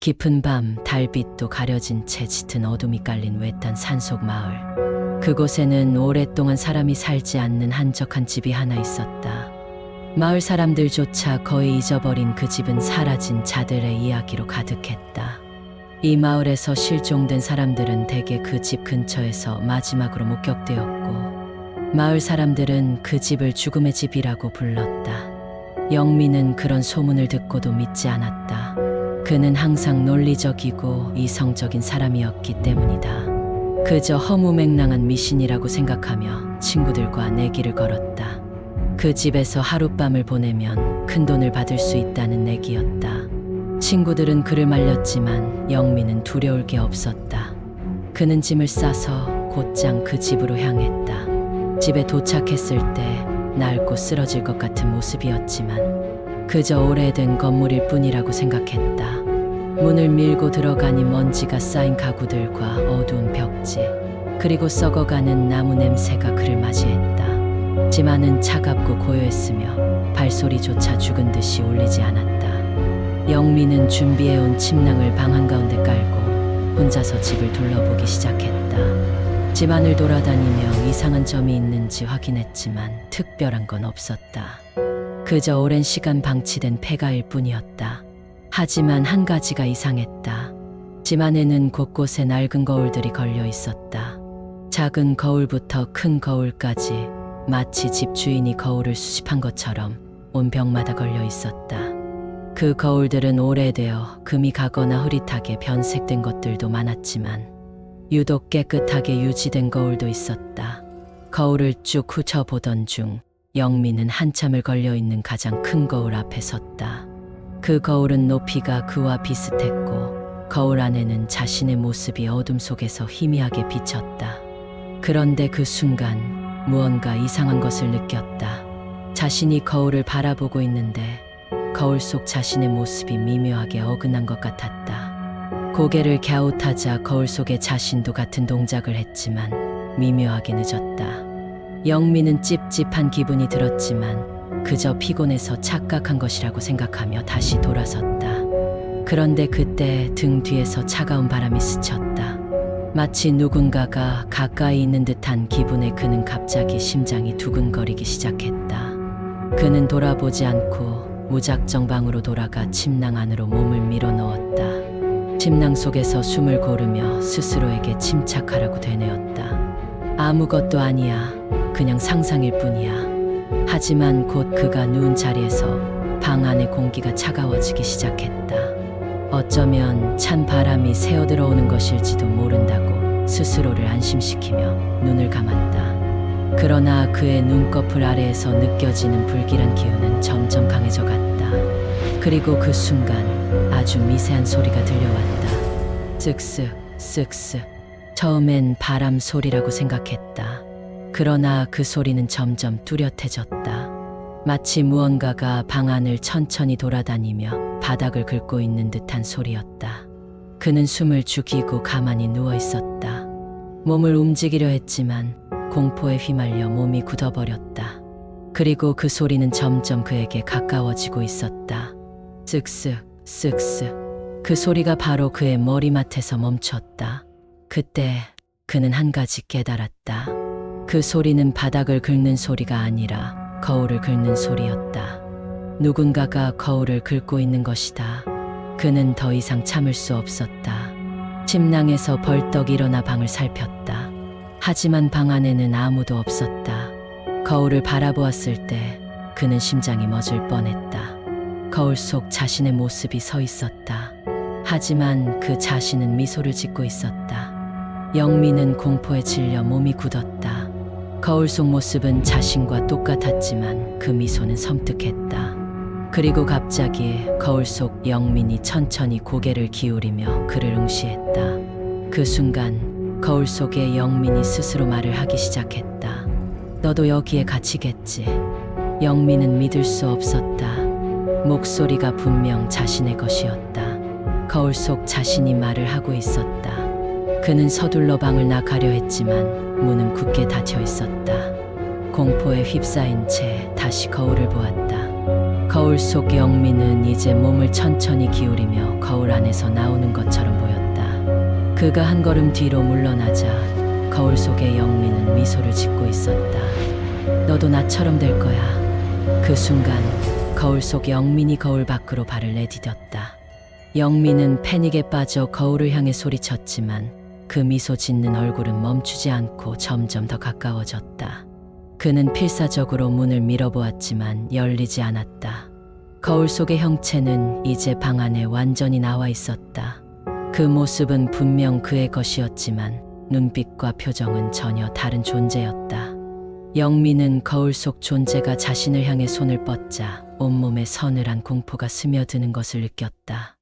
깊은 밤 달빛도 가려진 채 짙은 어둠이 깔린 외딴 산속 마을. 그곳에는 오랫동안 사람이 살지 않는 한적한 집이 하나 있었다. 마을 사람들조차 거의 잊어버린 그 집은 사라진 자들의 이야기로 가득했다. 이 마을에서 실종된 사람들은 대개 그 집 근처에서 마지막으로 목격되었고, 마을 사람들은 그 집을 죽음의 집이라고 불렀다. 영민은 그런 소문을 듣고도 믿지 않았다. 그는 항상 논리적이고 이성적인 사람이었기 때문이다. 그저 허무맹랑한 미신이라고 생각하며 친구들과 내기를 걸었다. 그 집에서 하룻밤을 보내면 큰 돈을 받을 수 있다는 내기였다. 친구들은 그를 말렸지만 영민은 두려울 게 없었다. 그는 짐을 싸서 곧장 그 집으로 향했다. 집에 도착했을 때 낡고 쓰러질 것 같은 모습이었지만 그저 오래된 건물일 뿐이라고 생각했다. 문을 밀고 들어가니 먼지가 쌓인 가구들과 어두운 벽지, 그리고 썩어가는 나무 냄새가 그를 맞이했다. 집 안은 차갑고 고요했으며 발소리조차 죽은 듯이 울리지 않았다. 영민은 준비해온 침낭을 방 한가운데 깔고 혼자서 집을 둘러보기 시작했다. 집 안을 돌아다니며 이상한 점이 있는지 확인했지만 특별한 건 없었다. 그저 오랜 시간 방치된 폐가일 뿐이었다. 하지만 한 가지가 이상했다. 집 안에는 곳곳에 낡은 거울들이 걸려 있었다. 작은 거울부터 큰 거울까지 마치 집 주인이 거울을 수집한 것처럼 온 벽마다 걸려 있었다. 그 거울들은 오래되어 금이 가거나 흐릿하게 변색된 것들도 많았지만 유독 깨끗하게 유지된 거울도 있었다. 거울을 쭉 훑어보던 중 영민은 한참을 걸려있는 가장 큰 거울 앞에 섰다. 그 거울은 높이가 그와 비슷했고 거울 안에는 자신의 모습이 어둠 속에서 희미하게 비쳤다. 그런데 그 순간 무언가 이상한 것을 느꼈다. 자신이 거울을 바라보고 있는데 거울 속 자신의 모습이 미묘하게 어긋난 것 같았다. 고개를 갸웃하자 거울 속의 자신도 같은 동작을 했지만 미묘하게 늦었다. 영민은 찝찝한 기분이 들었지만 그저 피곤해서 착각한 것이라고 생각하며 다시 돌아섰다. 그런데 그때 등 뒤에서 차가운 바람이 스쳤다. 마치 누군가가 가까이 있는 듯한 기분에 그는 갑자기 심장이 두근거리기 시작했다. 그는 돌아보지 않고 무작정 방으로 돌아가 침낭 안으로 몸을 밀어 넣었다. 침낭 속에서 숨을 고르며 스스로에게 침착하라고 되뇌었다. 아무것도 아니야. 그냥 상상일 뿐이야. 하지만 곧 그가 누운 자리에서 방 안의 공기가 차가워지기 시작했다. 어쩌면 찬 바람이 새어들어오는 것일지도 모른다고 스스로를 안심시키며 눈을 감았다. 그러나 그의 눈꺼풀 아래에서 느껴지는 불길한 기운은 점점 강해져 갔다. 그리고 그 순간 아주 미세한 소리가 들려왔다. 쓱쓱 쓱쓱. 처음엔 바람 소리라고 생각했다. 그러나 그 소리는 점점 뚜렷해졌다. 마치 무언가가 방 안을 천천히 돌아다니며 바닥을 긁고 있는 듯한 소리였다. 그는 숨을 죽이고 가만히 누워 있었다. 몸을 움직이려 했지만 공포에 휘말려 몸이 굳어버렸다. 그리고 그 소리는 점점 그에게 가까워지고 있었다. 쓱쓱 쓱쓱. 그 소리가 바로 그의 머리맡에서 멈췄다. 그때 그는 한 가지 깨달았다. 그 소리는 바닥을 긁는 소리가 아니라 거울을 긁는 소리였다. 누군가가 거울을 긁고 있는 것이다. 그는 더 이상 참을 수 없었다. 침낭에서 벌떡 일어나 방을 살폈다. 하지만 방 안에는 아무도 없었다. 거울을 바라보았을 때 그는 심장이 멎을 뻔했다. 거울 속 자신의 모습이 서 있었다. 하지만 그 자신은 미소를 짓고 있었다. 영민은 공포에 질려 몸이 굳었다. 거울 속 모습은 자신과 똑같았지만 그 미소는 섬뜩했다. 그리고 갑자기 거울 속 영민이 천천히 고개를 기울이며 그를 응시했다. 그 순간 거울 속의 영민이 스스로 말을 하기 시작했다. 너도 여기에 갇히겠지. 영민은 믿을 수 없었다. 목소리가 분명 자신의 것이었다. 거울 속 자신이 말을 하고 있었다. 그는 서둘러 방을 나가려 했지만 문은 굳게 닫혀 있었다. 공포에 휩싸인 채 다시 거울을 보았다. 거울 속 영민은 이제 몸을 천천히 기울이며 거울 안에서 나오는 것처럼 보였다. 그가 한 걸음 뒤로 물러나자 거울 속의 영민은 미소를 짓고 있었다. 너도 나처럼 될 거야. 그 순간 거울 속 영민이 거울 밖으로 발을 내디뎠다. 영민은 패닉에 빠져 거울을 향해 소리쳤지만 그 미소 짓는 얼굴은 멈추지 않고 점점 더 가까워졌다. 그는 필사적으로 문을 밀어보았지만 열리지 않았다. 거울 속의 형체는 이제 방 안에 완전히 나와 있었다. 그 모습은 분명 그의 것이었지만 눈빛과 표정은 전혀 다른 존재였다. 영민은 거울 속 존재가 자신을 향해 손을 뻗자 온몸에 서늘한 공포가 스며드는 것을 느꼈다.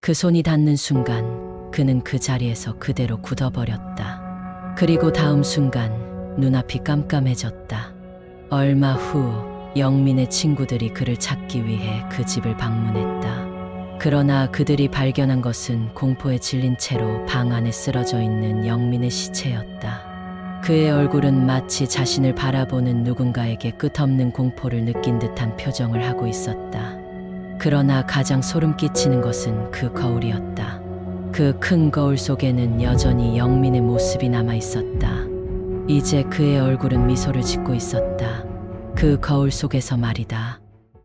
그 손이 닿는 순간 그는 그 자리에서 그대로 굳어버렸다. 그리고 다음 순간 눈앞이 깜깜해졌다. 얼마 후 영민의 친구들이 그를 찾기 위해 그 집을 방문했다. 그러나 그들이 발견한 것은 공포에 질린 채로 방 안에 쓰러져 있는 영민의 시체였다. 그의 얼굴은 마치 자신을 바라보는 누군가에게 끝없는 공포를 느낀 듯한 표정을 하고 있었다. 그러나 가장 소름 끼치는 것은 그 거울이었다. 그 큰 거울 속에는 여전히 영민의 모습이 남아 있었다. 이제 그의 얼굴은 미소를 짓고 있었다. 그 거울 속에서 말이다.